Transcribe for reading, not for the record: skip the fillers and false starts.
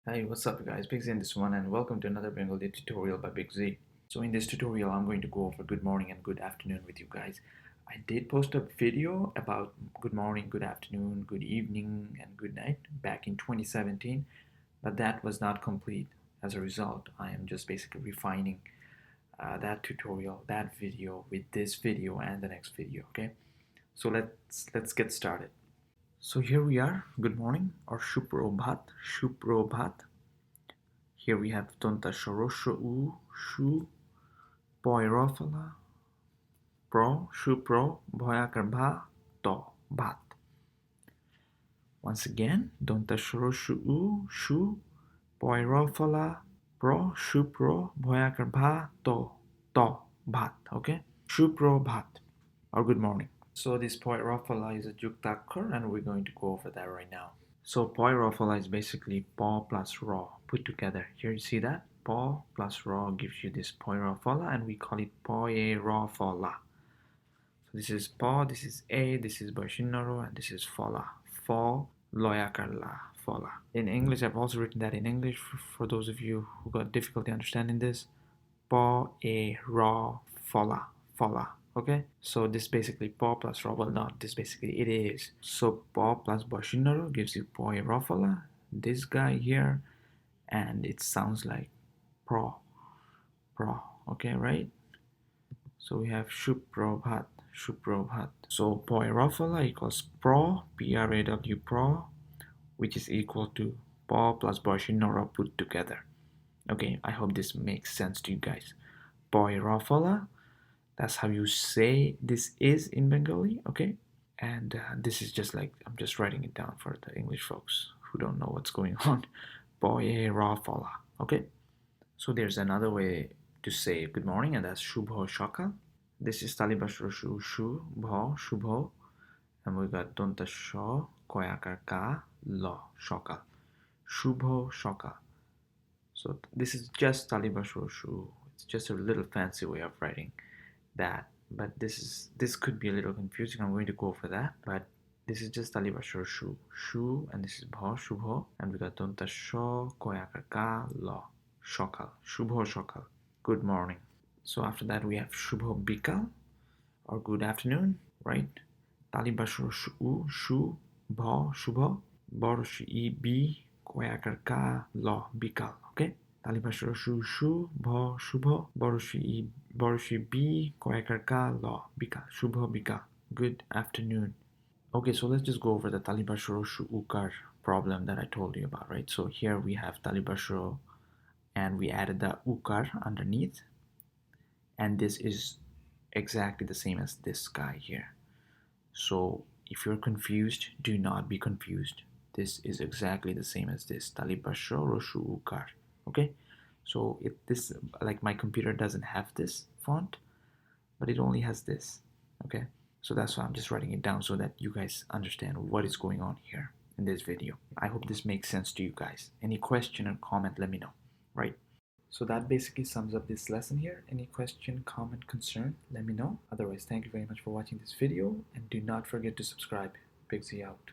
Hi, what's up guys? Big Z in this one and welcome to another Bengali tutorial by Big Z. So in this tutorial I'm going to go over good morning and good afternoon with you guys. I did post a video about good morning, good afternoon, good evening and good night back in 2017, but that was not complete. As a result, I am just basically refining that tutorial, that video with this video and the next video, okay? So let's get started. So here we are, good morning or Shuprobhat, Shuprobhat. Here we have Tonta Shorosho U, Shu, Poirofala, Pro, Shu Pro, Bhoyakarbha, To, Bhat. Once again, Donta Shorosho U, Shu, Poirofala, Pro, Shu Pro, Bhoyakarbha, To, Bhat. Okay? Shu Pro, Bhat. Or good morning. So this Poirofala is a Juktakkar and we're going to go over that right now. So Poirofala is basically paw plus raw put together. Here you see that? Paw plus raw gives you this Poirofala and we call it Poirofala. So this is paw, this is A, this is Bashinoro, and this is Fola. Fo Loyakarla Fola. In English, I've also written that in English for those of you who got difficulty understanding this. Po A Raw Fola. Fola. Okay, so this basically paw plus raw, well not this basically it is. So paw plus Bashinoro gives you Poi Rafala, this guy here, and it sounds like pro, okay, right? So we have Shuprobhat, Shuprobhat. So Poi Rafala equals pro, P-R-A-W pro, which is equal to paw plus Bashinoro put together. Okay, I hope this makes sense to you guys. Poi Rafala, that's how you say this is in Bengali, okay? And this is just like I'm just writing it down for the English folks who don't know what's going on. Boye Rafala. Okay, so there's another way to say good morning, and that's Shubho Shakal. This is Talibashro Shu Shu Bho Shubho, and we got Donta Sho Koyakar Ka Lo Shakal. Shubho Shakal. So this is just Talibashro Shu. It's just a little fancy way of writing that, but this could be a little confusing. I'm going to go for that, but this is just Talibashur Shu, and this is Bho Shubho, and we got Donta Sho Koyakaka Lo Shokal Shubho Shokal. Good morning. So after that we have Shubho Bikal or good afternoon, right? Talibashur Shu Bho Shubho Borosh E B Koyakaka Lo Bikal. Okay. Talibashur Shu Bho Shubho Boroshi B Koyakarka Lo Bika Shubho Bika. Good afternoon. Okay, so let's just go over the Talibashuro Shu Ukar problem that I told you about, right? So here we have Talibashuro and we added the Ukar underneath, and this is exactly the same as this guy here. So if you're confused, do not be confused. This is exactly the same as this Talibashuro Shu Ukar. Okay? So this like my computer doesn't have this font, but it only has this. Okay, so that's why I'm just writing it down so that you guys understand what is going on here in this video. I hope this makes sense to you guys. Any question or comment, let me know. Right, so that basically sums up this lesson here. Any question, comment, concern, let me know. Otherwise, thank you very much for watching this video and do not forget to subscribe. Big Z out.